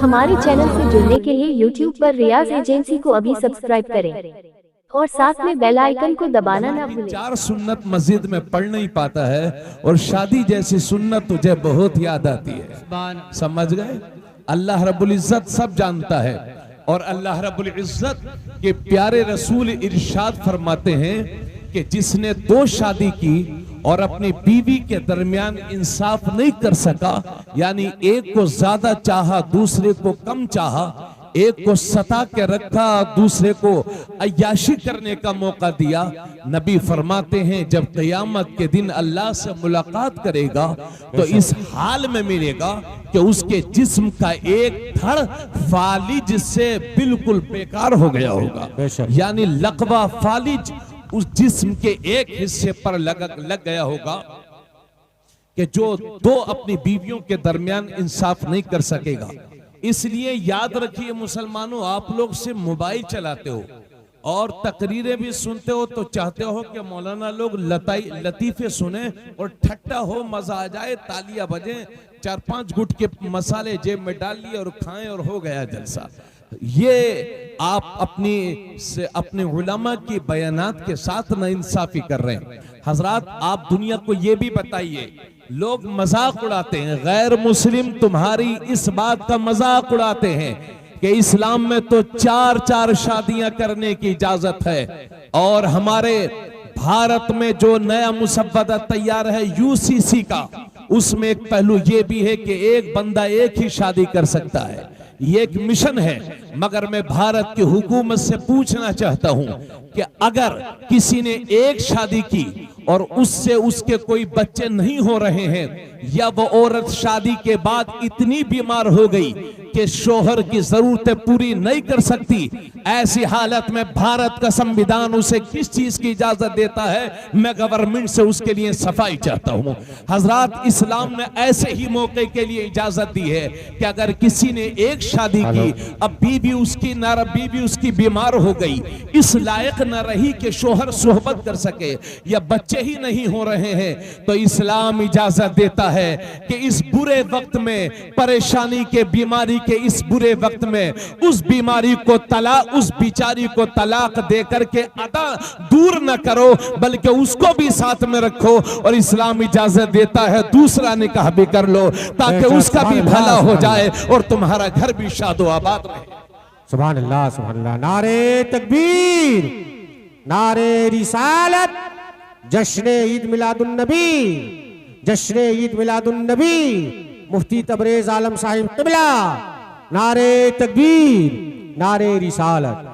हमारे चैनल से जुड़ने के लिए YouTube पर रियाज एजेंसी को अभी सब्सक्राइब करें और साथ में बेल आइकन को दबाना ना भूलें। 4 सुन्नत मस्जिद में पढ़ नहीं पाता है और शादी जैसी सुन्नत तुझे बहुत याद आती है। समझ गए? अल्लाह रब्बुल इज्जत सब जानता है और अल्लाह रब्बुल इज्जत के प्यारे रसूल इरशाद फरमाते हैं कि जिसने 2 शादी की और अपनी बीवी के दरमियान इंसाफ नहीं कर सका, यानी एक को ज्यादा चाहा दूसरे को कम चाहा, एक को सता के रखा दूसरे को अय्याशी करने का मौका दिया, नबी फरमाते हैं जब क़यामत के दिन अल्लाह से मुलाकात करेगा तो इस हाल में मिलेगा कि उसके जिस्म का एक धड़ फालिज से बिल्कुल बेकार हो गया होगा। यानी लकवा फालिज उस जिस्म के एक हिस्से पर लग गया होगा कि जो 2 अपनी बीवियों के दरमियान इंसाफ नहीं कर सकेगा। इसलिए याद रखिए मुसलमानों, आप लोग से मोबाइल चलाते हो और तकरीरें भी सुनते हो तो चाहते हो कि मौलाना लोग लतीफे सुने और ठट्टा हो, मजा आ जाए, तालियां बजें, 4-5 गुट के मसाले जेब में डाल लिए और खाएं और हो गया जलसा। ये आप अपने उलमा की बयानात के साथ नाइंसाफी कर रहे हैं। हजरात, आप दुनिया को ये भी बताइए, लोग मजाक उड़ाते हैं, गैर मुस्लिम तुम्हारी इस बात का मजाक उड़ाते हैं कि इस्लाम में तो 4 शादियां करने की इजाजत है और हमारे भारत में जो नया मुसव्वदा तैयार है यूसीसी का, उसमें एक पहलू ये भी है कि एक बंदा एक ही शादी कर सकता है। ये एक मिशन है, मगर मैं भारत की हुकूमत से पूछना चाहता हूं कि अगर किसी ने एक शादी की और उससे उसके कोई बच्चे नहीं हो रहे हैं, या वो औरत शादी के बाद इतनी बीमार हो गई कि शोहर की जरूरतें पूरी नहीं कर सकती, ऐसी हालत में भारत का संविधान उसे किस चीज की इजाजत देता है? मैं गवर्नमेंट से उसके लिए सफाई चाहता हूं। हजरात, इस्लाम ने ऐसे ही मौके के लिए इजाजत दी है कि अगर किसी ने एक शादी की, अब बीवी उसकी बीमार हो गई, इस लायक न रही कि शोहर सोहबत कर सके, या बच्चे ही नहीं हो रहे हैं, तो इस्लाम इजाजत देता है कि इस बुरे वक्त में, परेशानी के, बीमारी के इस बुरे वक्त में उस बीमारी को उस बिचारी को तलाक दे करके अदा दूर न करो, बल्कि उसको भी साथ में रखो, और इस्लाम इजाजत देता है दूसरा निकाह भी कर लो ताकि उसका भी भला हो जाए और तुम्हारा घर भी शादो आबाद रहे। सुभान अल्लाह, सुभान अल्लाह। नारे तकबीर, नारे रिसालत, जश्न ईद मिलादुन नबी, जश्न ईद मिलादुन नबी, मुफ्ती तबरेज आलम साहिब क़िबला। नारे तकबीर, नारे रिसालत।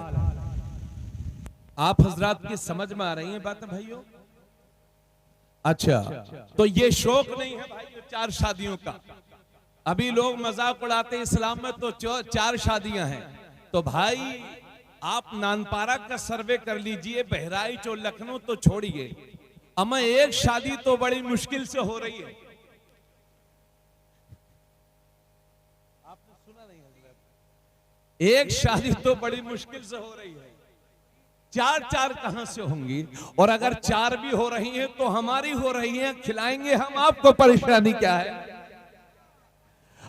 आप हजरात की समझ में आ रही है बात भाइयों? अच्छा, तो ये शौक नहीं है भाई 4 शादियों का। अभी लोग मजाक उड़ाते, इस्लाम में तो 4 शादियां हैं। तो भाई आप नानपारा का सर्वे कर लीजिए, बहराइच और लखनऊ तो छोड़िए, अमा एक शादी तो बड़ी मुश्किल से हो रही है। आपने सुना नहीं हजरत? एक शादी तो बड़ी मुश्किल से हो रही है, 4 कहां से होंगी? और अगर 4 भी हो रही हैं तो हमारी हो रही हैं, खिलाएंगे हम आपको, परेशानी क्या है?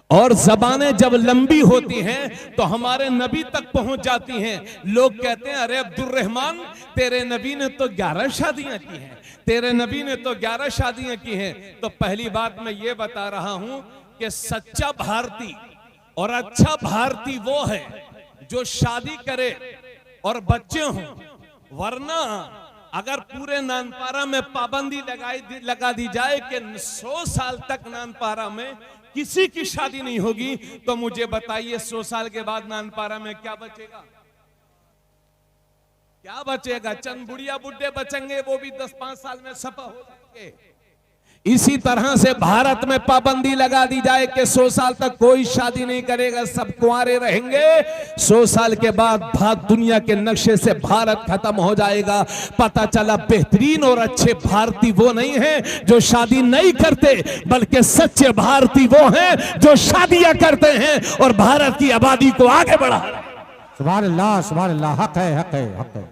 और जबानें जब लंबी होती हैं तो हमारे नबी तक पहुंच जाती हैं। लोग कहते हैं अरे अब्दुर्रहमान, तेरे नबी ने तो 11 शादियां की हैं, तेरे नबी ने तो 11 शादियां की हैं। तो पहली बात मैं ये बता रहा हूं कि सच्चा भारतीय और अच्छा भारतीय वो है जो शादी करे और बच्चे हों, वरना अगर पूरे नानपारा में पाबंदी लगा दी जाए कि 100 साल तक नानपारा में किसी की शादी नहीं होगी, तो मुझे बताइए 100 साल के बाद नानपारा में क्या बचेगा? क्या बचेगा? चंद बुढ़िया बुड्ढे बचेंगे, वो भी 10-5 साल में सफा हो जाएंगे। इसी तरह से भारत में पाबंदी लगा दी जाए कि 100 साल तक कोई शादी नहीं करेगा, सब कुंवारे रहेंगे। 100 साल के बाद दुनिया के नक्शे से भारत खत्म हो जाएगा। पता चला बेहतरीन और अच्छे भारतीय वो नहीं हैं जो शादी नहीं करते, बल्कि सच्चे भारतीय वो हैं जो शादियां करते हैं और भारत की आबादी को आगे बढ़ा। सुभान अल्लाह, सुभान अल्लाह। हक है, हक है, हक है।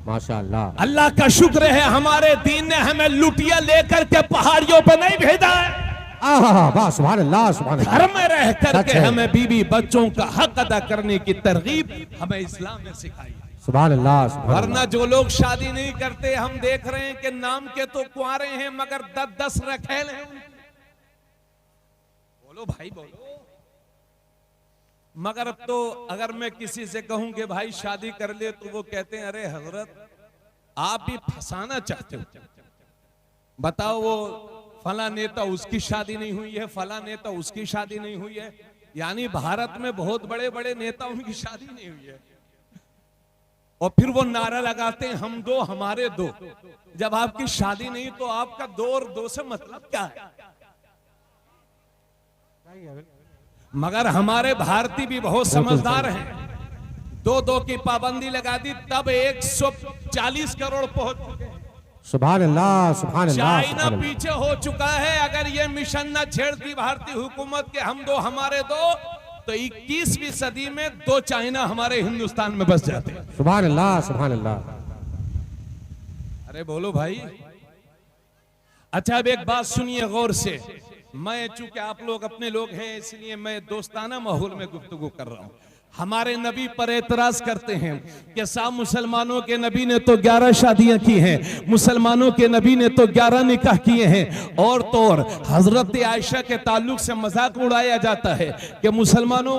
माशाअल्लाह। अल्लाह का शुक्र है हमारे दीन ने हमें लुटिया लेकर के पहाड़ियों पर नहीं भेजा है। वाह सुभान अल्लाह सुभान अल्लाह। घर में रह सच करके है। हमें बीवी बच्चों का हक अदा करने की तरगीब हमें इस्लाम ने सिखाई। सुभान अल्लाह सुभान अल्लाह। वरना जो लोग शादी नहीं करते, हम देख रहे हैं कि नाम के तो कुंवारे हैं मगर 10-10 रखेल हैं। बोलो भाई बोलो। मगर अब तो अगर मैं किसी से कहूं कि भाई शादी कर ले तो वो कहते हैं अरे हजरत आप भी फंसाना चाहते हो। बताओ वो फला नेता उसकी शादी नहीं हुई है, फला नेता उसकी शादी नहीं हुई है। यानी भारत में बहुत बड़े बड़े नेताओं की शादी नहीं हुई है। और फिर वो नारा लगाते हैं हम दो हमारे दो। जब आपकी शादी नहीं तो आपका दो और दो से मतलब क्या है? मगर हमारे भारतीय भी बहुत समझदार हैं। 2-2 की पाबंदी लगा दी तब 140 करोड़ पहुंच चुके हैं। सुभान अल्लाह सुभान अल्लाह। चाइना पीछे हो चुका है। अगर ये मिशन न छेड़ती भारतीय हुकूमत के हम दो हमारे दो तो 21वीं सदी में 2 चाइना हमारे हिंदुस्तान में बस जाते हैं। सुभान अल्लाह सुभान अल्लाह। अरे बोलो भाई। अच्छा अब एक बात सुनिए गौर से। मैं चूंकि आप लोग अपने लोग हैं इसलिए मैं दोस्ताना माहौल में गुफ्तगू कर रहा हूं। हमारे नबी पर एतराज करते हैं कि साहब मुसलमानों के नबी ने तो 11 शादियां की हैं, मुसलमानों के नबी ने तो 11 निकाह किए हैं। और तो और हजरत आयशा के ताल्लुक से मजाक उड़ाया जाता है कि मुसलमानों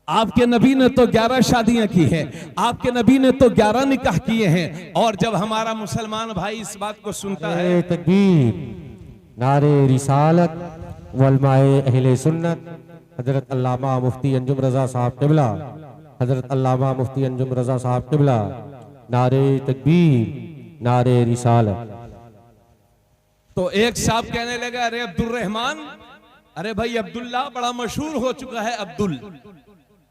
आपके नबी ने तो 11 शादियां की हैं, आपके नबी ने तो 11 निकाह किए हैं। और जब हमारा मुसलमान भाई इस बात को सुनता है, तकबीर, नारे रिसालत वलमाए अहले सुन्नत, हजरत अल्लामा मुफ्ती अंजुम रजा साहब किबला, हजरत अल्लामा मुफ्ती अंजुम रजा साहब किबला, नारे तकबीर, नारे रिसालत। तो एक साहब कहने लगा अरे अब्दुल रहमान, अरे भाई अब्दुल्ला बड़ा मशहूर हो चुका है अब्दुल।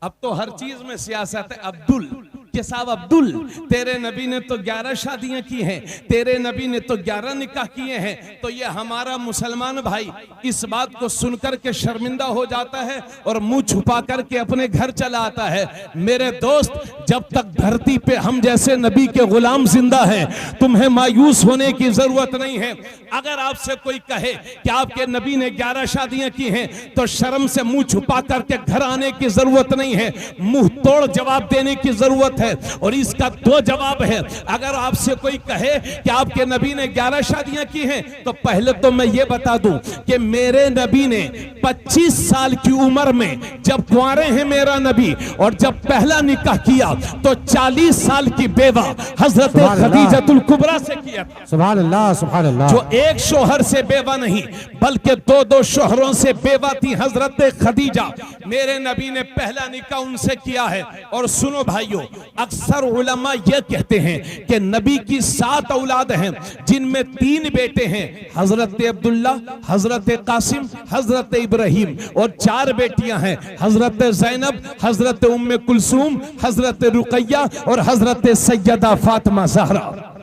अब तो हर चीज में सियासत है। अब्दुल के साहब अब्दुल तेरे नबी ने तो 11 शादियां की हैं, तेरे नबी ने तो 11 निकाह किए हैं। तो ये हमारा मुसलमान भाई इस बात को सुनकर के शर्मिंदा हो जाता है और मुंह छुपा करके अपने घर चला आता है। मेरे दोस्त जब तक धरती पे हम जैसे नबी के गुलाम जिंदा हैं तुम्हें मायूस होने की जरूरत नहीं है। अगर आपसे कोई कहे कि आपके नबी ने 11 शादियां की हैं तो शर्म से मुंह छुपा करके घर आने की जरूरत नहीं है, मुंह तोड़ जवाब देने की जरूरत है। और इसका 2 जवाब है। अगर आपसे कोई कहे कि आपके नबी ने 11 शादियां की हैं तो पहले तो मैं ये बता दूं कि मेरे नबी ने 25 साल की उम्र में जब कुंवारे हैं मेरा नबी और जब पहला निकाह किया तो 40 साल की बेवा हजरत खदीजतुल कुबरा से किया था। सुभान अल्लाह सुभान अल्लाह। जो एक शोहर से बेवा नहीं बल्कि 2-2 शोहरों से बेवा थी हजरत खदीजा। मेरे नबी ने पहला निकाह उनसे किया है। और सुनो भाइयों, अक्सर उलमा यह कहते हैं कि नबी की 7 औलाद हैं जिनमें 3 बेटे हैं, हजरत अब्दुल्ला, हजरत कासिम, हजरत इब्राहिम। और 4 बेटियां हैं, हजरत ज़ैनब, हजरत उम्मे कुलसूम, हजरत रुकैया और हजरत सैयदा फातिमा ज़हरा।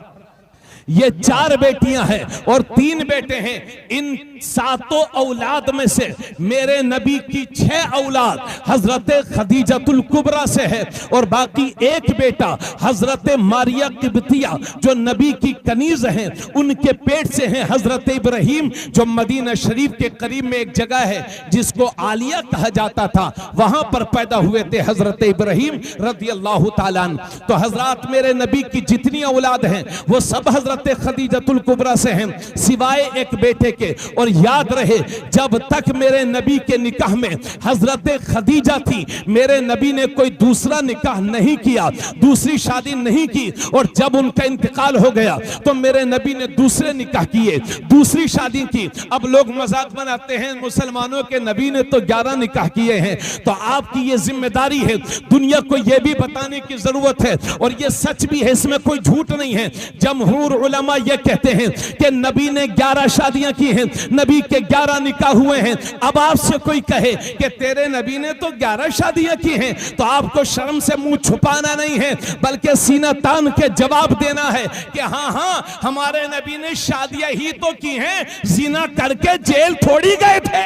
ये 4 बेटियां हैं और 3 बेटे हैं। इन 7 औलाद में से मेरे नबी की 6 औलाद हजरत खदीजतुल कुबरा से है और बाकी 1 बेटा हजरत मारिया किब्तिया जो नबी की कनीज हैं उनके पेट से हैं हजरत इब्राहिम जो मदीना शरीफ के करीब में एक जगह है जिसको आलिया कहा जाता था, वहां पर पैदा हुए थे हजरत इब्राहिम रज़ी अल्लाह ताला अन्हु। तो हजरत मेरे नबी की जितनी औलाद हैं वो सब हजरत खदीजतुल कुबरा से हैं सिवाय एक बेटे के। और याद रहे जब तक मेरे नबी के निकाह में हजरत खदीजा थी मेरे नबी ने कोई दूसरा निकाह नहीं किया, दूसरी शादी नहीं की। और जब उनका इंतकाल हो गया तो मेरे नबी ने दूसरे निकाह किए, दूसरी शादी की। अब लोग मजाक बनाते हैं मुसलमानों के नबी ने तो 11 निकाह किए हैं। तो आपकी ये जिम्मेदारी है दुनिया को यह भी बताने की जरूरत है और ये सच भी है, इसमें कोई झूठ नहीं है। जमहूर उलमा ये कहते हैं कि नबी ने 11 शादियां की हैं, नबी के 11 निकाह हुए हैं। अब आपसे कोई कहे कि तेरे नबी ने तो 11 शादियां की हैं तो आपको शर्म से मुंह छुपाना नहीं है बल्कि सीना तान के जवाब देना है कि हाँ हाँ हमारे नबी ने शादियां ही तो की हैं, जिना करके जेल थोड़ी गए थे।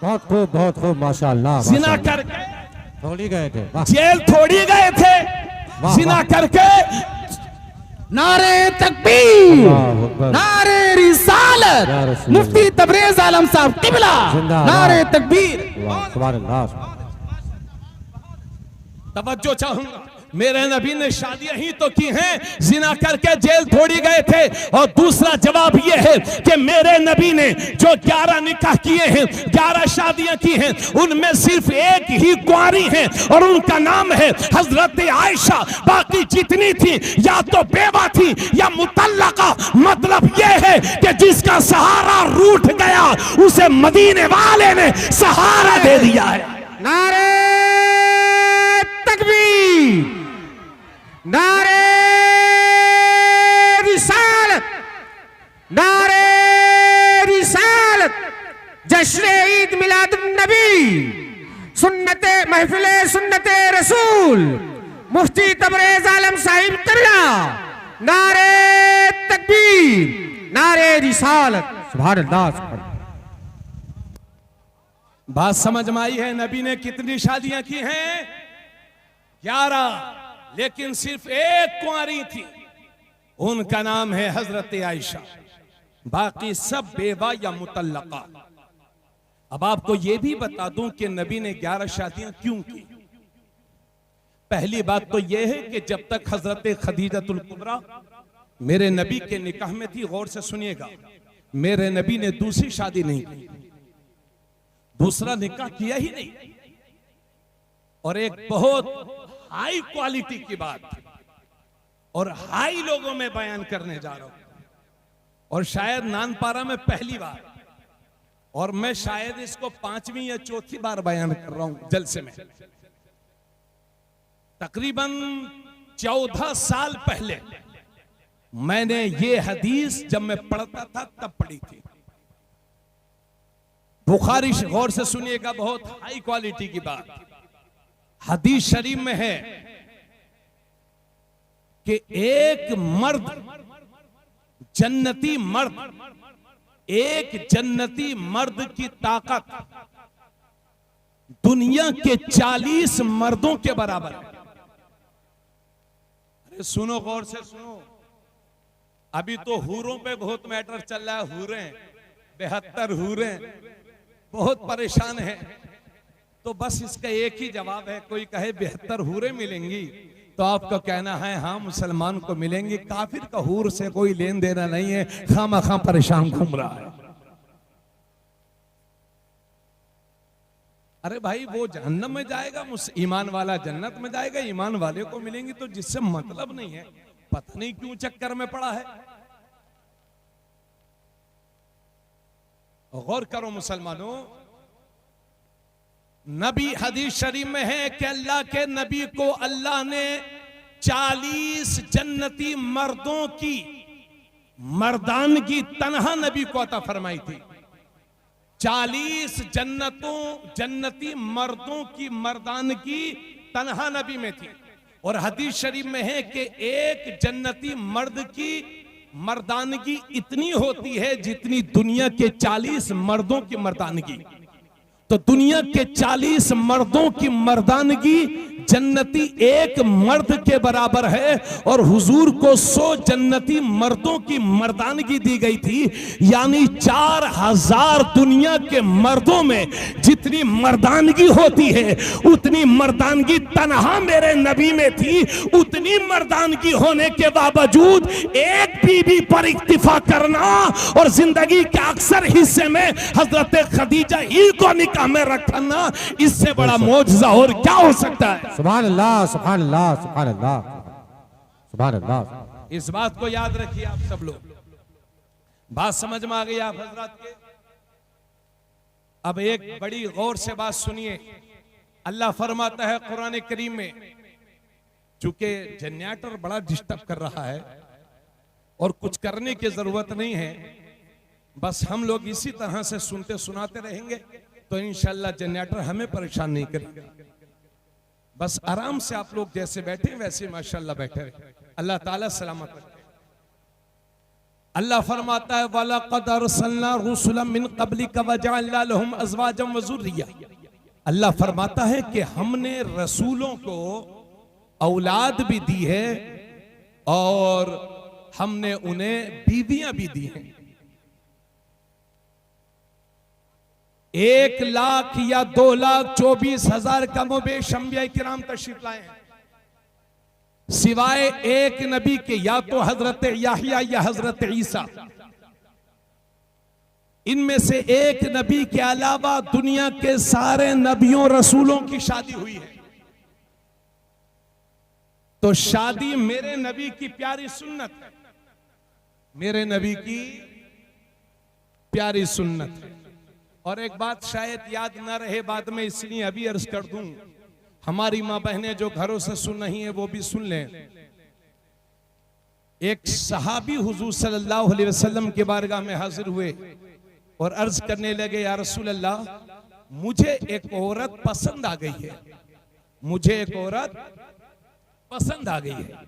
बहुत खूब माशाअल्लाह। जिना करके थोड़ी गए थे, जेल थोड़ी गए थे, जिना करके नारे तकबीर, अल्लाहु अकबर। नारे रिसालत, या रसूल मुफ्ती तबरेज आलम साहब किबला, जिंदाबाद। नारे तकबीर। सुभान अल्लाह। तवज्जो चाहूंगा, मेरे नबी ने शादियां ही तो की हैं, जिना करके जेल थोड़ी गए थे। और दूसरा जवाब यह है कि मेरे नबी ने जो 11 निकाह किए हैं, 11 शादियां की हैं, उनमें सिर्फ एक ही कुंवारी है और उनका नाम है हजरत आयशा। बाकी जितनी थी या तो बेवा थी या मुतल्लका। मतलब यह है कि जिसका सहारा रूठ गया उसे मदीने वाले ने सहारा दे दिया है। नारे तकबीर, नारे रिसालत, नारे रिसालत, जश्न ईद मिलादुन नबी, सुन्नते महफिले सुन्नते रसूल, मुफ्ती तबरेज आलम साहिब किबला, नारे तकबीर, नारे रिसालत। सुभान अल्लाह, सुभान अल्लाह। बात समझ में आई है? नबी ने कितनी शादियां की हैं? 11, लेकिन सिर्फ एक कुंवारी थी, उनका नाम है हजरत आयशा। बाकी सब बेवा या मुतल्लका। अब आपको यह भी बता दूं कि नबी ने 11 शादियां क्यों की। पहली बात तो यह है कि जब तक हजरत खदीजतुल कुबरा मेरे नबी के निकाह में थी, गौर से सुनिएगा, मेरे नबी ने दूसरी शादी नहीं की, दूसरा निकाह किया ही नहीं। और एक बहुत हाई क्वालिटी की बात और हाई लोगों में बयान करने जा रहा हूं, और शायद नानपारा में पहली बार, और मैं शायद इसको 5वीं या चौथी बार बयान कर रहा हूं जलसे में। तकरीबन 14 साल पहले मैंने ये हदीस जब मैं पढ़ता था तब पढ़ी थी। बुखारी, गौर से सुनिएगा, बहुत हाई क्वालिटी की बात। हदीस शरीफ में है कि एक मर्द, जन्नती मर्द, एक जन्नती मर्द की ताकत दुनिया के 40 मर्दों के बराबर है। अरे सुनो, गौर से सुनो, अभी तो हूरों पे बहुत मैटर चल रहा है। हूरें, 72 हूरें बहुत परेशान है। तो बस इसका एक ही जवाब है, कोई कहे 72 हूरें मिलेंगी तो आपका कहना है हाँ मुसलमान को मिलेंगी। काफिर का हूर से कोई लेन देना नहीं है, खामखा परेशान घूम रहा है। अरे भाई, वो जहन्नम में जाएगा, ईमान वाला जन्नत में जाएगा। ईमान वाले को मिलेंगी तो जिससे मतलब नहीं है, पता नहीं क्यों चक्कर में पड़ा है। गौर करो मुसलमानों, नबी, हदीस शरीफ में है कि अल्लाह के नबी को अल्लाह ने 40 जन्नती मर्दों की मर्दानगी तन्हा नबी को अता फरमाई थी। 40 जन्नती मर्दों की मर्दानगी तन्हा नबी में थी। और हदीस शरीफ में है कि एक जन्नती मर्द की मर्दानगी इतनी होती है जितनी दुनिया के 40 मर्दों की मर्दानगी। तो दुनिया के 40 मर्दों की मर्दानगी जन्नती एक मर्द के बराबर है, और हुजूर को 100 जन्नती मर्दों की मर्दानगी दी गई थी। यानी 4000 दुनिया के मर्दों में जितनी मर्दानगी होती है उतनी मर्दानगी तन्हा मेरे नबी में थी। उतनी मर्दानगी होने के बावजूद एक बीबी पर इक्तिफा करना और जिंदगी के अक्सर हिस्से में हजरत खदीजा ही को निकाह में रखना, इससे बड़ा मौजज़ा और क्या हो सकता है। सुभान अल्लाह, सुभान अल्लाह, सुभान अल्लाह, सुभान अल्लाह। इस बात को याद रखिए आप सब लोग। बात समझ में आ गई आप हजरात के? अब एक बड़ी गौर से बात सुनिए। अल्लाह फरमाता है कुरान करीम में, चूंकि जनरेटर बड़ा डिस्टर्ब कर रहा है और कुछ करने की जरूरत नहीं है, बस हम लोग इसी तरह से सुनते सुनाते रहेंगे तो इंशाअल्लाह जनरेटर हमें परेशान नहीं करेगा। बस आराम से आप लोग जैसे बैठे वैसे माशाअल्लाह बैठे रहे। अल्लाह ताला सलामत रखे। अल्लाह फरमाता है वलक़द अरसलना रुसुलन मिन क़ब्लिका वजअलना लहुम अज़वाजन व ज़ुर्रिया। अल्लाह फरमाता है कि हमने रसूलों को औलाद भी दी है और हमने उन्हें बीवियां भी दी हैं। 1,00,000 या 2,24,000 कमोबेश अंबिया किराम तशरीफ लाए हैं, सिवाय एक नबी के, या तो हजरत याहिया या हजरत ईसा। इनमें से एक नबी के अलावा दुनिया के सारे नबियों रसूलों की शादी हुई है। तो शादी मेरे नबी की प्यारी सुन्नत है, मेरे नबी की प्यारी सुन्नत है। और एक बात शायद याद ना रहे बाद में, इसलिए अभी अर्ज कर दूं, हमारी मां बहनें जो घरों से सुन रही हैं वो भी सुन लें। एक सहाबी हुजूर सल्लल्लाहु अलैहि वसल्लम के बारगाह में हाजिर हुए और अर्ज करने लगे, या रसूल अल्लाह, मुझे एक औरत पसंद आ गई है, मुझे एक औरत पसंद आ गई है।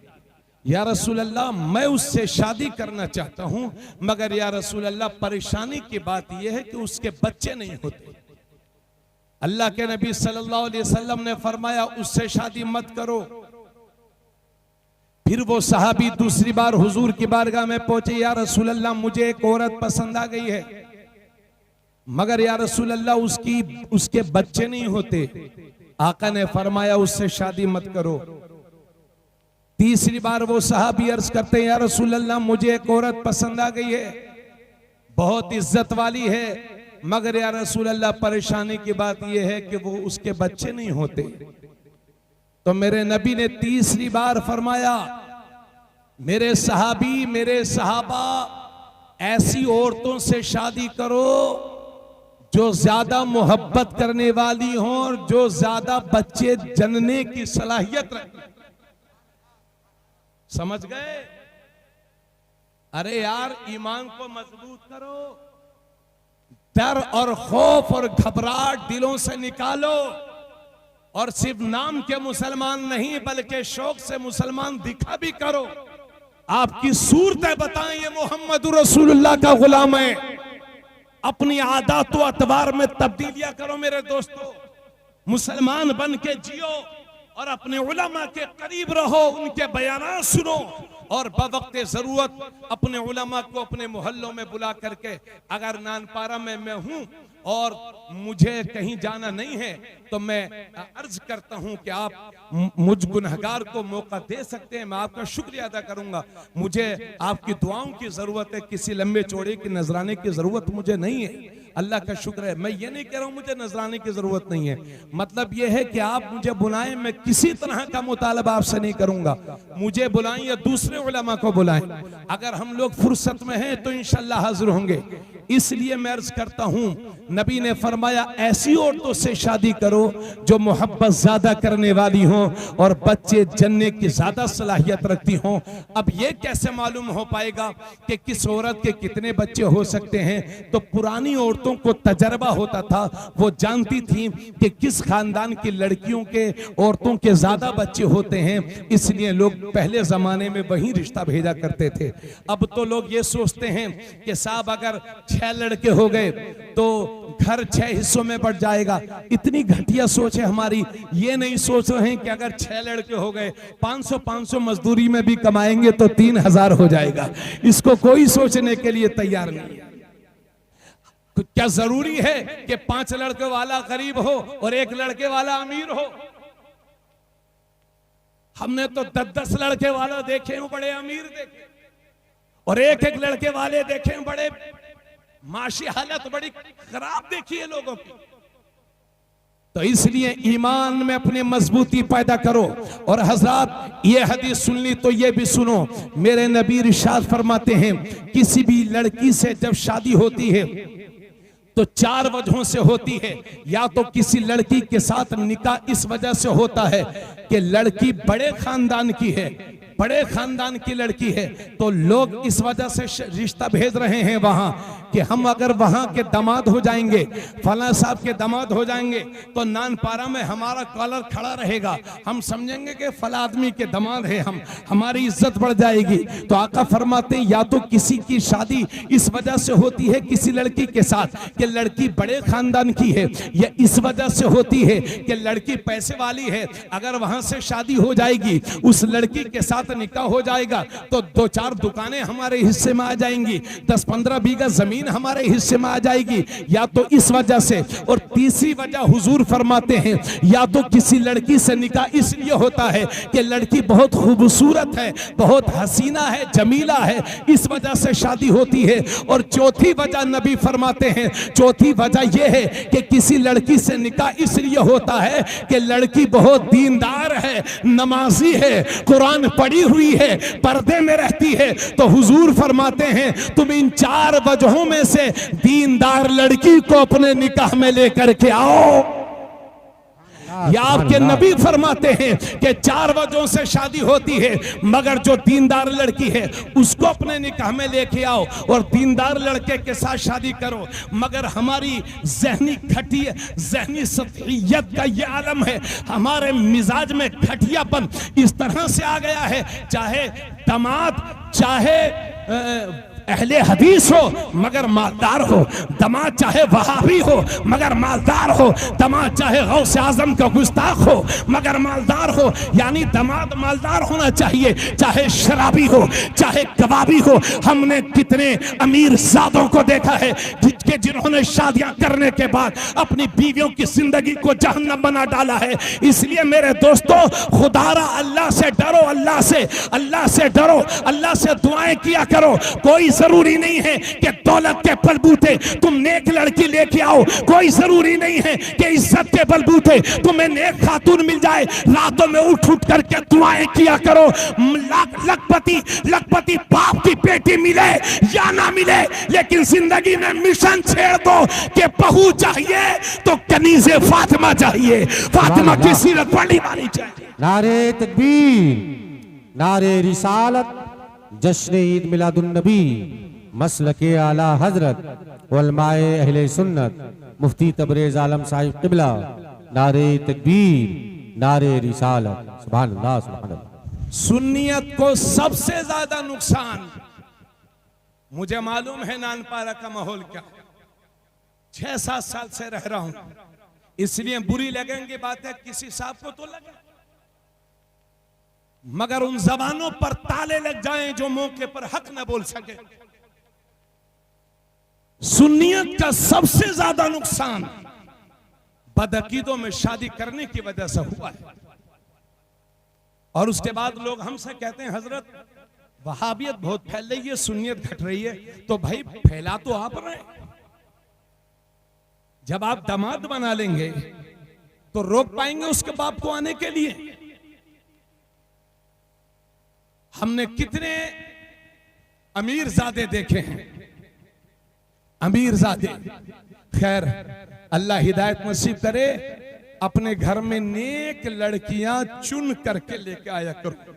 या रसूल अल्लाह, मैं उससे शादी करना चाहता हूं, मगर या रसूल अल्लाह परेशानी की बात यह है कि उसके बच्चे नहीं होते। अल्लाह के नबी सल्लल्लाहु अलैहि वसल्लम ने फरमाया, उससे शादी मत करो। फिर वो सहाबी दूसरी बार हुजूर की बारगाह में पहुंचे, या रसूल अल्लाह, मुझे एक औरत पसंद आ गई है, मगर या रसूल अल्लाह उसके बच्चे नहीं होते। आका ने फरमाया, उससे शादी मत करो। तीसरी बार वो सहाबी अर्ज करते हैं, या रसूल अल्लाह, मुझे एक औरत पसंद आ गई है, बहुत इज्जत वाली है, मगर या रसूल अल्लाह परेशानी की बात यह है कि वो उसके बच्चे नहीं होते। तो मेरे नबी ने तीसरी बार फरमाया, मेरे सहाबी, मेरे सहाबा, ऐसी औरतों से शादी करो जो ज्यादा मोहब्बत करने वाली हों और जो ज्यादा बच्चे जनने की सलाहियत रखें। समझ गए? अरे यार, ईमान को मजबूत करो, डर और खौफ और घबराहट दिलों से निकालो, और सिर्फ नाम के मुसलमान नहीं बल्कि शौक से मुसलमान दिखा भी करो। आपकी सूरतें बताएं, ये मोहम्मद रसूलुल्लाह का गुलाम है। अपनी आदत व अतवार में तब्दीलियां करो मेरे दोस्तों, मुसलमान बन के जियो और अपने उलमा के करीब रहो, उनके बयान सुनो, और बवक्त जरूरत अपने उलमा को अपने मोहल्लों में बुला करके, अगर नानपारा में मैं हूं और मुझे कहीं जाना नहीं है तो मैं अर्ज करता हूं कि आप मुझ गुनहगार को मौका दे सकते हैं, मैं आपका शुक्रिया अदा करूंगा। मुझे आपकी दुआओं की जरूरत है, किसी लंबे चौड़े की नजराने की जरूरत मुझे नहीं है। अल्लाह का शुक्र है। मैं ये नहीं कह रहा हूं मुझे नजराने की जरूरत नहीं है, मतलब ये है कि आप मुझे बुलाएं, मैं किसी तरह का मुतालबा आपसे नहीं करूंगा। मुझे बुलाएं या दूसरे उलमा को बुलाएं, अगर हम लोग फुर्सत में हैं तो इंशाअल्लाह हाजिर होंगे। इसलिए मैं अर्ज करता हूं, नबी ने फरमाया, ऐसी औरतों से शादी करो जो मोहब्बत ज्यादा करने वाली हों और बच्चे जनने की ज्यादा सलाहियत रखती हों। अब ये कैसे मालूम हो पाएगा कि किस औरत के कितने बच्चे हो सकते हैं? तो पुरानी औरतों को तजर्बा होता था, वो जानती थी कि किस खानदान की लड़कियों के, औरतों के ज्यादा बच्चे होते हैं, इसलिए लोग पहले जमाने में वही रिश्ता भेजा करते थे। अब तो लोग ये सोचते हैं कि साहब अगर 6 लड़के हो गए तो घर 6 हिस्सों में बढ़ जाएगा। इतनी घटिया सोच है हमारी, ये नहीं सोच रहे हैं कि अगर 6 लड़के हो गए 500 मजदूरी में भी कमाएंगे तो 3000 हो जाएगा। इसको कोई सोचने के लिए तैयार नहीं है। क्या जरूरी है कि 5 लड़के वाला गरीब हो और 1 लड़के वाला अमीर हो? हमने तो 10-10 लड़के वाला देखे हैं बड़े अमीर देखे, और 1-1 लड़के वाले देखे हैं बड़े माशी हालत बड़ी खराब देखी है लोगों की। तो इसलिए ईमान में अपनी मजबूती पैदा करो। और हजरत ये हदीस सुन ली तो ये भी सुनो, मेरे नबी इरशाद फरमाते हैं, किसी भी लड़की से जब शादी होती है तो 4 वजहों से होती है। या तो किसी लड़की के साथ निकाह इस वजह से होता है कि लड़की बड़े खानदान की है, बड़े खानदान की लड़की है, तो लोग इस वजह से रिश्ता भेज रहे हैं वहां कि हम अगर वहां के दामाद हो जाएंगे, फला साहब के दामाद हो जाएंगे, तो नानपारा में हमारा कॉलर खड़ा रहेगा, हम समझेंगे कि फला आदमी के दामाद है, हमारी इज्जत बढ़ जाएगी। तो आका फरमाते हैं या तो किसी की शादी इस वजह से होती है किसी लड़की के साथ कि लड़की बड़े खानदान की है, या इस वजह से होती है कि लड़की पैसे वाली है, अगर वहां से शादी हो जाएगी, उस लड़की के साथ निकाह हो जाएगा तो 2-4 दुकानें हमारे हिस्से में आ जाएंगी, 10-15 बीघा जमीन हमारे हिस्से में आ जाएगी, या तो इस वजह से। और तीसरी वजह हुजूर फरमाते हैं या तो किसी लड़की से निकाह इसलिए होता है कि लड़की बहुत खूबसूरत है, बहुत हसीना है, जमीला है, इस वजह से शादी होती है। और चौथी वजह नबी फरमाते हैं, चौथी वजह यह है कि किसी लड़की से निकाह इसलिए होता है कि लड़की बहुत दीनदार है, नमाजी है, कुरान पढ़ी हुई है, पर्दे में रहती है। तो हुजूर फरमाते हैं तुम इन 4 वजहों में से दीनदार लड़की को अपने निकाह में लेकर के आओ। या आपके नबी फरमाते हैं कि 4 वजहों से शादी होती है, मगर जो दीनदार लड़की है उसको अपने निकाह में लेके आओ और दीनदार लड़के के साथ शादी करो। मगर हमारी जहनी खटिया, जहनी सतहियत का ये आलम है, हमारे मिजाज में खटियापन इस तरह से आ गया है, चाहे दामाद, चाहे अहले हदीस हो मगर मालदार हो, दमाद चाहे वहाबी हो मगर मालदार हो, दमाद चाहे गौस आजम का गुस्ताख हो मगर मालदार हो, यानी दमाद मालदार होना चाहिए, चाहे शराबी हो, चाहे कबाबी हो। हमने कितने अमीर ज़ादों को देखा है जिन्होंने शादियां करने के बाद अपनी बीवियों की जिंदगी को जहन्नम बना डाला है। इसलिए मेरे दोस्तों, खुदारा अल्लाह से डरो, अल्लाह से डरो, अल्लाह से दुआएं किया करो। कोई जरूरी नहीं है कि दौलत के बलबूते तुम नेक लड़की लेके आओ, कोई जरूरी नहीं है कि इज्जत के बलबूते तुम्हें नेक खातून मिल जाए। रातों में उठ करके दुआएं किया करो, लखपति बाप की बेटी मिले या ना मिले, लेकिन जिंदगी में मिशन छेड़ दो कि बहू चाहिए तो कनीज़े फातिमा चाहिए, फातिमा की सीरत पढ़नी मानी चाहिए। नारे तकबीर, नारे रिसालत, जश्न ईद मिलादुन नबी, मसलके आला हजरत उलमाए अहले सुन्नत मुफ्ती तबरेज आलम साहिब क़िबला। नारे तकबीर, नारे रिसालत, सुभान अल्लाह, सुभान अल्लाह। सुन्नियत को सबसे ज्यादा नुकसान, मुझे मालूम है नानपारा का माहौल क्या, 6-7 साल से रह रहा हूं, इसलिए बुरी लगेंगी बातें किसी साहब को तो लगे, मगर उन जबानों पर ताले लग जाएं जो मौके पर हक न बोल सके। सुन्नियत का सबसे ज्यादा नुकसान बदअकीदों में शादी करने की वजह से हुआ है। और उसके बाद लोग हमसे कहते हैं हजरत वहाबियत बहुत फैल रही है, सुन्नियत घट रही है। तो भाई फैला तो आप रहे, जब आप दामाद बना लेंगे तो रोक पाएंगे उसके बाप को आने के लिए? हमने कितने अमीरजादे देखे हैं, अमीरजादे। खैर अल्लाह हिदायत नसीब करे, अपने घर में नेक लड़कियां चुन करके लेके आया करो।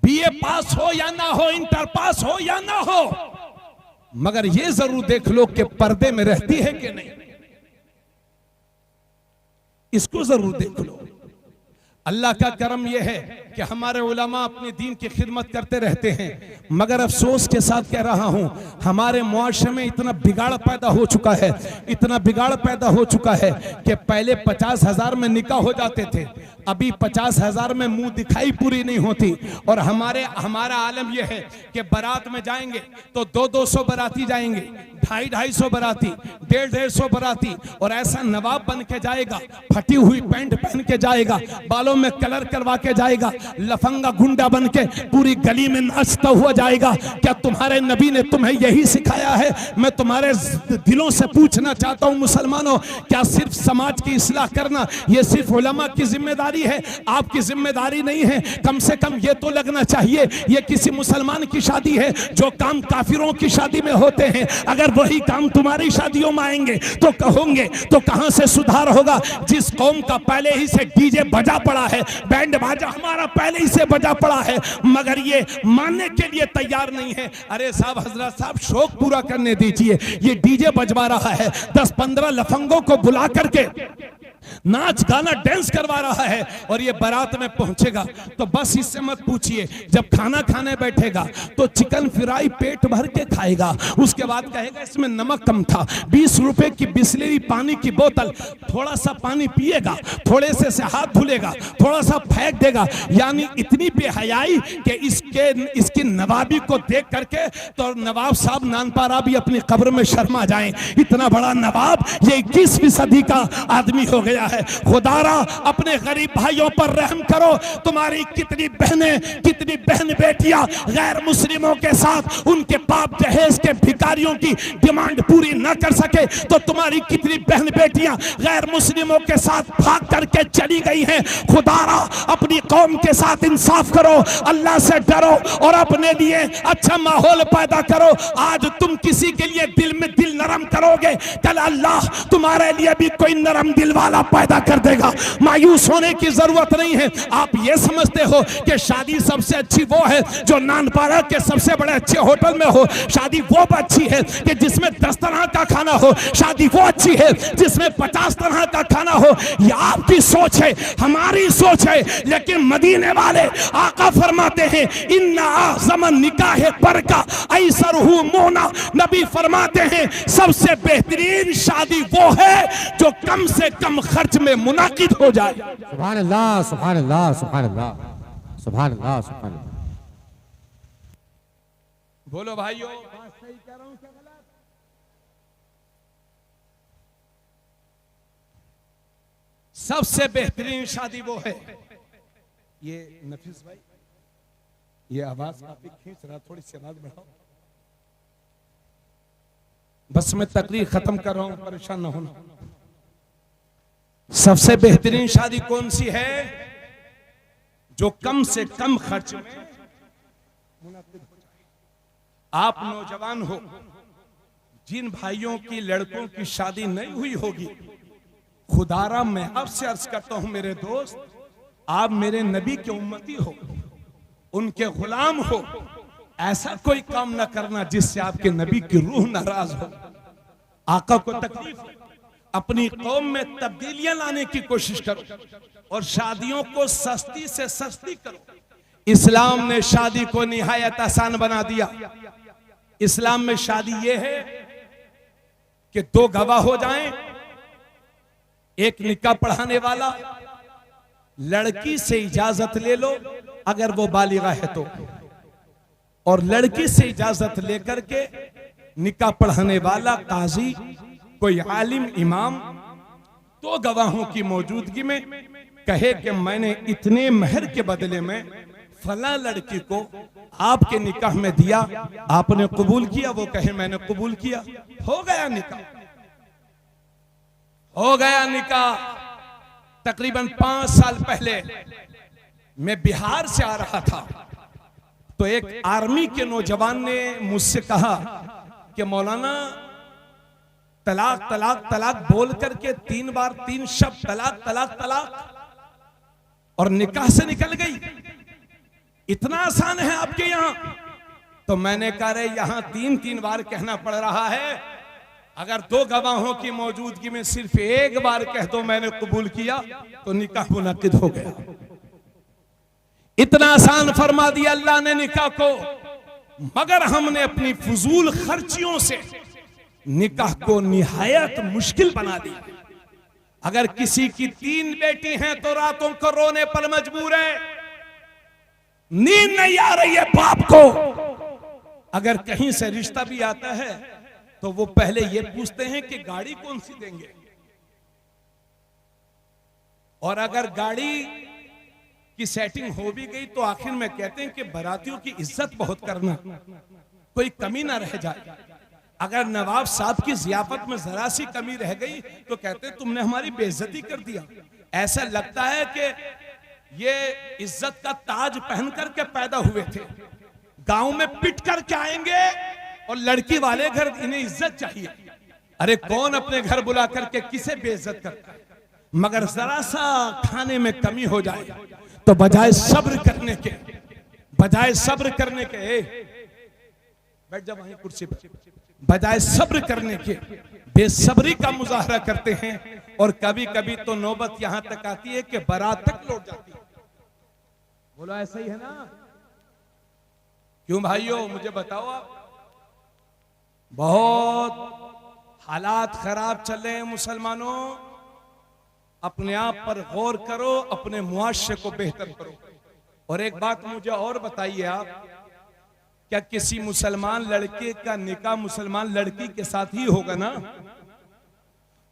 बीए पास हो या ना हो, इंटर पास हो या ना हो, मगर ये जरूर देख लो कि पर्दे में रहती है कि नहीं, इसको जरूर देख लो। अल्लाह का करम यह है कि हमारे उलमा अपने दीन की खिदमत करते रहते हैं, मगर अफसोस के साथ कह रहा हूं, हमारे मुआशरे में इतना बिगाड़ पैदा हो चुका है, इतना बिगाड़ पैदा हो चुका है कि पहले 50,000 में निकाह हो जाते थे, अभी 50,000 में मुंह दिखाई पूरी नहीं होती। और हमारा आलम यह है कि बारात में जाएंगे तो 200-200 बाराती जाएंगे, 250-250 बाराती, 150-150 बाराती, और ऐसा नवाब बन के जाएगा, फटी हुई पैंट पहन के जाएगा, बालों में कलर करवा के जाएगा, लफंगा गुंडा बन के पूरी गली में नाचता हुआ जाएगा। क्या तुम्हारे नबी ने तुम्हें यही सिखाया है? मैं तुम्हारे दिलों से पूछना चाहता हूं मुसलमानों, क्या सिर्फ समाज की इस्लाह करना ये सिर्फ उलमा की जिम्मेदारी जिम्मेदारी है, आपकी जिम्मेदारी नहीं है। कम से कम ये तो लगना चाहिए ये किसी मुसलमान की शादी है। जो काम काफिरों की शादी में होते हैं, अगर वही काम तुम्हारी शादियों में आएंगे तो कहोगे तो कहां से सुधार होगा? जिस कौम का पहले ही से डीजे बजा पड़ा है, बैंड बाजा हमारा पहले ही से बजा पड़ा है, मगर ये मानने के लिए तैयार नहीं है। अरे साहब, हजरत साहब, शौक पूरा करने दीजिए। ये डीजे बजवा रहा है, 10-15 लफंगों को बुला करके नाच गाना डांस करवा रहा है, और ये बारात में पहुंचेगा तो बस इससे मत पूछिए। जब खाना खाने बैठेगा तो चिकन फ्राई पेट भर के खाएगा, उसके बाद कहेगा इसमें नमक कम था। 20 रुपए की बिस्लेरी पानी की बोतल, थोड़ा सा पानी पिएगा, थोड़े से हाथ धुलेगा, थोड़ा सा फेंक देगा। यानी इतनी बेहयाई कि इसकी नवाबी को देख करके तो नवाब साहब नानपारा भी अपनी कब्र में शर्मा जाएं। इतना बड़ा नवाब ये 21वीं सदी का आदमी हो गया है। खुदारा अपने गरीब भाइयों पर रहम करो। तुम्हारी कितनी बहन बेटियां गैर मुस्लिमों के साथ उनके बाप दहेज के भिखारियों की डिमांड पूरी न कर सके तो तुम्हारी कितनी बहन बेटियां गैर मुस्लिमों के साथ भाग करके चली गई हैं। खुदारा अपनी कौम के साथ इंसाफ करो, अल्लाह से डरो और अपने लिए अच्छा माहौल पैदा करो। आज तुम किसी के लिए दिल में दिल नरम करोगे, कल अल्लाह तुम्हारे लिए भी कोई नरम दिल वाला पैदा कर देगा। मायूस होने की जरूरत नहीं है। आप ये समझते हो कि शादी सबसे अच्छी वो है जो नानपारा के सबसे बड़े अच्छे होटल में हो। शादी वो अच्छी है कि जिसमें 10 तरह का खाना हो। शादी वो अच्छी है जिसमें 50 तरह का खाना हो। ये आपकी सोच है, हमारी सोच है, लेकिन मदीने वाले आका फरमाते हैं इन्ना आज़मन निकाह बरका ऐसरहु मोना। नबी फरमाते हैं सबसे बेहतरीन शादी वो है जो कम से कम खर्च में मुनाकिद हो जाए। सुभान अल्लाह, सुभान अल्लाह, सुभान अल्लाह, सुभान अल्लाह, सुभान अल्लाह। बोलो भाइयों, बात सही कह रहा हूं क्या गलत? सबसे बेहतरीन शादी वो है। ये नफीस भाई, ये आवाज काफी खींच रहा, थोड़ी सी आवाज बढ़ाओ। बस मैं तकरीर खत्म कर रहा हूं, परेशान ना होना। सबसे बेहतरीन शादी कौन सी है? जो कम से कम खर्च में मुनाकिद हो जाए। आप नौजवान हो, जिन भाइयों की लड़कों की शादी नहीं हुई होगी, खुदारा मैं आपसे अर्ज करता हूं मेरे दोस्त, आप मेरे नबी के उम्मती हो, उनके गुलाम हो। ऐसा कोई काम ना करना जिससे आपके नबी की रूह नाराज हो, आका को तकलीफ हो। अपनी कौम में तब्दीलियां लाने की कोशिश करो और शादियों को सस्ती से सस्ती करो। इस्लाम ने शादी को निहायत आसान बना दिया। इस्लाम में शादी यह है कि 2 गवाह हो जाएं, एक निकाह पढ़ाने वाला, लड़की से इजाजत ले लो अगर वो बालिगा है तो, और लड़की से इजाजत लेकर के निकाह पढ़ाने वाला काजी, कोई आलिम इमाम 2 गवाहों की मौजूदगी में कहे कि मैंने इतने महर के बदले में फला लड़की को आपके निकाह में दिया, आपने कबूल किया? वो कहे मैंने कबूल किया, हो गया निकाह, हो गया निकाह। तकरीबन 5 साल पहले मैं बिहार से आ रहा था तो एक आर्मी के नौजवान ने मुझसे कहा कि मौलाना तलाक तलाक तलाक बोल करके 3 बार 3 शब्द तलाक तलाक तलाक और निकाह से निकल गई, इतना आसान है आपके यहां? तो मैंने कहा रे यहां 3-3 बार कहना पड़ रहा है, अगर 2 गवाहों की मौजूदगी में सिर्फ 1 बार कह दो मैंने कबूल किया तो निकाह मुनक्किद हो गया। इतना आसान फरमा दिया अल्लाह ने निकाह को, मगर हमने अपनी फजूल खर्चियों से निकाह को निहायत मुश्किल बना दिया। अगर किसी की 3 बेटी हैं तो रातों को रोने पर मजबूर है, नींद नहीं आ रही है बाप को। अगर कहीं से रिश्ता भी आता है तो वो पहले ये पूछते हैं कि गाड़ी कौन सी देंगे, और अगर गाड़ी की सेटिंग हो भी गई तो आखिर में कहते हैं कि बारातियों की इज्जत बहुत करना, कोई कमी ना रह जाए। अगर नवाब साहब की जियाफत में जरा सी कमी रह गई तो कहते हैं तुमने हमारी बेइज्जती कर दिया। ऐसा लगता है कि ये इज्जत का ताज पहन करके पैदा हुए थे, गांव में पिट करके आएंगे और लड़की वाले घर इन्हें इज्जत चाहिए। अरे कौन अपने घर बुला करके किसे बेइज्जत करता है? मगर जरा सा खाने में कमी हो जाए तो बजाय सब्र करने के, बैठ जा वहीं कुर्सी पर, बजाय सब्र करने के बेसब्री का मुजाहरा करते हैं। और कभी कभी तो नौबत यहां तक आती है कि बारात तक लौट जाती है। बोलो ऐसा ही है ना? क्यों भाइयों मुझे बताओ आप। बहुत हालात खराब चल रहे हैं मुसलमानों, अपने आप पर गौर करो, अपने मुआशरे को बेहतर करो। और एक बात मुझे और बताइए आप, क्या किसी मुसलमान लड़के का निकाह मुसलमान लड़की के साथ ही होगा ना?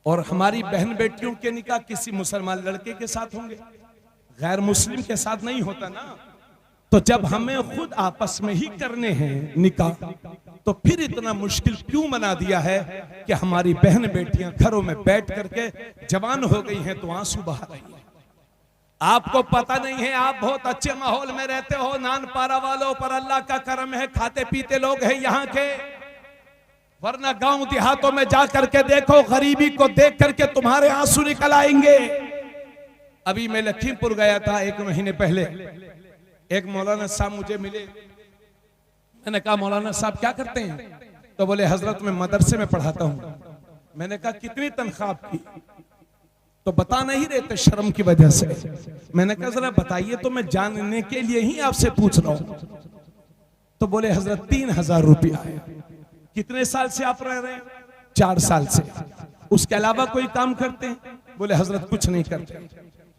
और हमारी बहन बेटियों के निकाह किसी मुसलमान लड़के के साथ होंगे, गैर मुस्लिम के साथ नहीं होता ना। तो जब हमें खुद आपस में ही करने हैं निकाह, तो फिर इतना मुश्किल क्यों बना दिया है कि हमारी बहन बेटियां घरों में बैठ करके जवान हो गई हैं तो आंसू बहा रही हैं। आपको पता नहीं है, आप बहुत अच्छे माहौल में रहते हो, नानपारा वालों पर अल्लाह का करम है, खाते पीते लोग हैं यहाँ के। वरना गांव देहातों में जा करके देखो, गरीबी को देख करके तुम्हारे आंसू निकल आएंगे। अभी मैं लखीमपुर गया था 1 महीने पहले, एक मौलाना साहब मुझे मिले। मैंने कहा मौलाना साहब क्या करते हैं? तो बोले हजरत मैं मदरसे में पढ़ाता हूं। मैंने कहा कितनी तनख्वाह आपकी? तो बता नहीं रहे थे शर्म की वजह से। मैंने कहा जरा बताइए, तो मैं जानने के लिए ही आपसे पूछ रहा हूं। तो बोले हजरत 3000 रुपया है। कितने साल से आप रह रहे हैं? 4 साल से। उसके अलावा कोई काम करते हैं? बोले हजरत कुछ नहीं करते।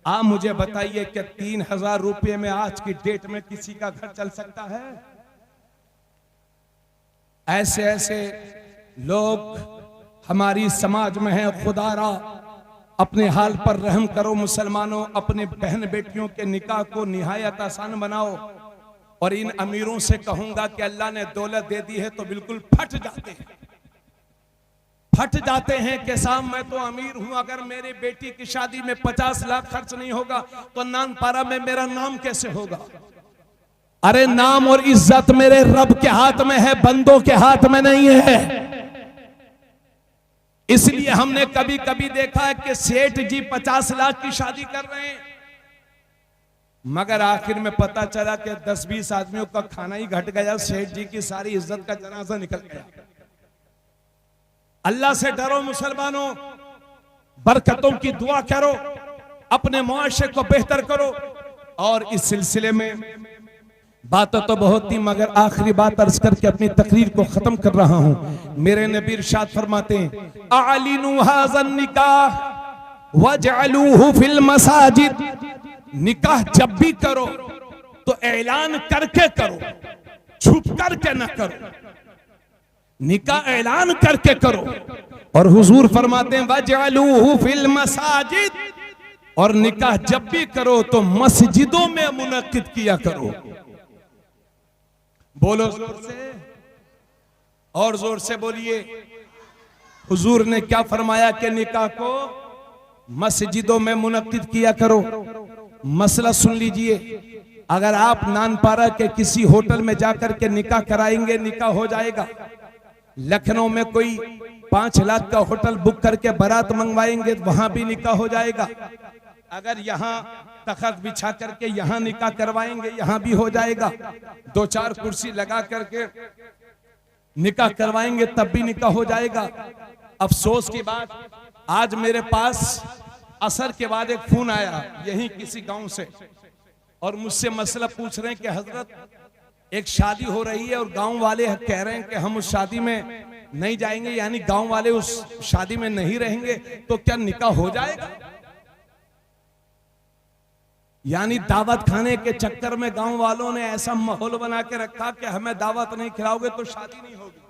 आप मुझे बताइए कि 3000 रुपये में आज की डेट में किसी का घर चल सकता है? ऐसे ऐसे लोग हमारी समाज में हैं। खुदारा अपने हाल पर रहम करो मुसलमानों, अपने बहन बेटियों के निकाह को निहायत आसान बनाओ। और इन अमीरों से कहूंगा कि अल्लाह ने दौलत दे दी है तो बिल्कुल फट जाते हैं कि साहब मैं तो अमीर हूं, अगर मेरी बेटी की शादी में 50 लाख खर्च नहीं होगा तो नानपारा में मेरा नाम कैसे होगा? अरे नाम और इज्जत मेरे रब के हाथ में है, बंदों के हाथ में नहीं है। इसलिए हमने कभी कभी देखा है कि सेठ जी 50 लाख की शादी कर रहे हैं, मगर आखिर में पता चला कि 10-20 आदमियों का खाना ही घट गया, सेठ जी की सारी इज्जत का जनाजा निकल गया। अल्लाह से डरो मुसलमानों, बरकतों की दुआ करो, अपने मुआशरे को बेहतर करो। और इस सिलसिले में बातें तो बहुत थी, मगर आखिरी बात अर्ज करके अपनी तकरीर को खत्म कर रहा हूं। मेरे नबी इरशाद फरमाते हैं, अअलिनु हाज़न निकाह वजअलूहु फिल मसाजिद। निकाह जब भी करो तो ऐलान करके करो, छुप करके ना करो। निकाह ऐलान करके करो। और हुजूर फरमाते हैं वजअलूहु फिल मसाजिद, और निकाह जब भी करो तो मस्जिदों में मुनक्किद किया करो। बोलो जोर से, और जोर से बोलिए। हुजूर ने क्या फरमाया कि निकाह को मस्जिदों में मुनक्किद किया करो। मसला सुन लीजिए, अगर आप नानपारा के किसी होटल में जाकर के निकाह कराएंगे, निकाह हो जाएगा। लखनऊ में कोई 5 लाख का होटल बुक करके बारात मंगवाएंगे, वहां भी निकाह हो जाएगा। अगर यहाँ तख्त बिछा करके यहाँ निकाह करवाएंगे, यहाँ भी हो जाएगा। 2-4 कुर्सी लगा करके निकाह करवाएंगे, तब भी निकाह हो जाएगा। अफसोस की बात, आज मेरे पास असर के बाद एक फोन आया यहीं किसी गांव से, और मुझसे मसला पूछ रहे हैं कि हजरत एक शादी हो रही है और गांव वाले कह रहे हैं कि हम उस शादी में नहीं जाएंगे, यानी गांव वाले उस शादी में नहीं रहेंगे, तो क्या निकाह हो जाएगा? यानी दावत खाने के चक्कर में गांव वालों ने ऐसा माहौल बना के रखा कि हमें दावत नहीं खिलाओगे तो शादी नहीं होगी।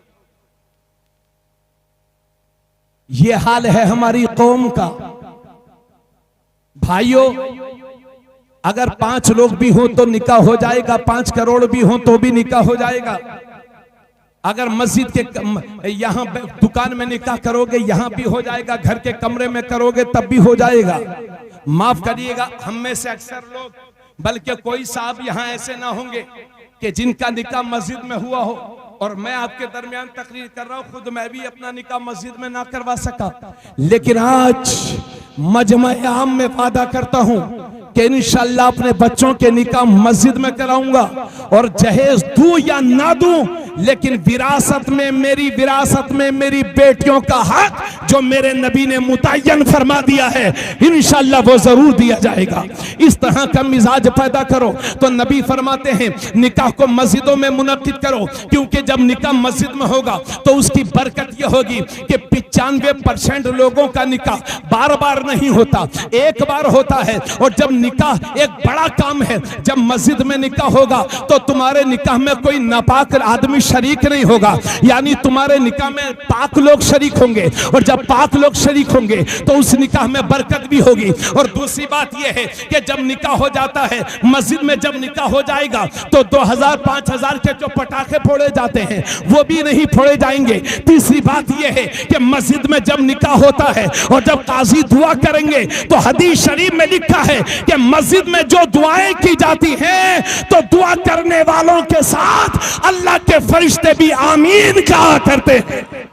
ये हाल है हमारी कौम का। भाइयों, अगर 5 लोग भी हो तो निकाह हो जाएगा, 5 करोड़ भी हो तो भी निकाह हो जाएगा। अगर मस्जिद के यहाँ दुकान में निकाह करोगे, यहाँ भी हो जाएगा। घर के कमरे में करोगे तब भी हो जाएगा। माफ करिएगा, हम में से अक्सर लोग बल्कि कोई साहब यहां ऐसे ना होंगे कि जिनका निकाह मस्जिद में हुआ हो और मैं आपके दरमियान तकरीर कर रहा हूं, खुद मैं भी अपना निकाह मस्जिद में ना करवा सका, लेकिन आज मजमा आम में वादा करता हूं कि इंशाअल्लाह अपने बच्चों के निकाह मस्जिद में कराऊंगा। और जहेज दूं या ना दूं, लेकिन विरासत में मेरी बेटियों का हक जो मेरे नबी ने मुतय्यन फरमा दिया है, इंशाअल्लाह वो जरूर दिया जाएगा। इस तरह का मिजाज पैदा करो। तो नबी फरमाते हैं निकाह को मस्जिदों में मुनक्किद करो, क्योंकि जब निकाह मस्जिद में होगा तो उसकी बरकत यह होगी कि 95% लोगों का निकाह बार बार नहीं होता, एक बार होता है। और जब निकाह एक बड़ा काम है, जब मस्जिद में निकाह होगा तो तुम्हारे निकाह में कोई नापाक आदमी शरीक नहीं होगा, यानी तुम्हारे निकाह में पाक लोग शरीक होंगे। और जब पाक लोग शरीक होंगे तो उस निकाह में बरकत भी होगी। और दूसरी बात यह है कि जब निकाह हो जाता है मस्जिद में, जब निकाह हो जाएगा तो 2000-5000 के जो पटाखे फोड़े जाते हैं वो भी नहीं फोड़े जाएंगे। तीसरी बात यह है कि मस्जिद में जब निकाह होता है और जब काजी दुआ करेंगे तो हदीस शरीफ में लिखा है कि मस्जिद में जो दुआएं की जाती हैं तो दुआ करने वालों के साथ अल्लाह के फरिश्ते भी आमीन कहा करते हैं।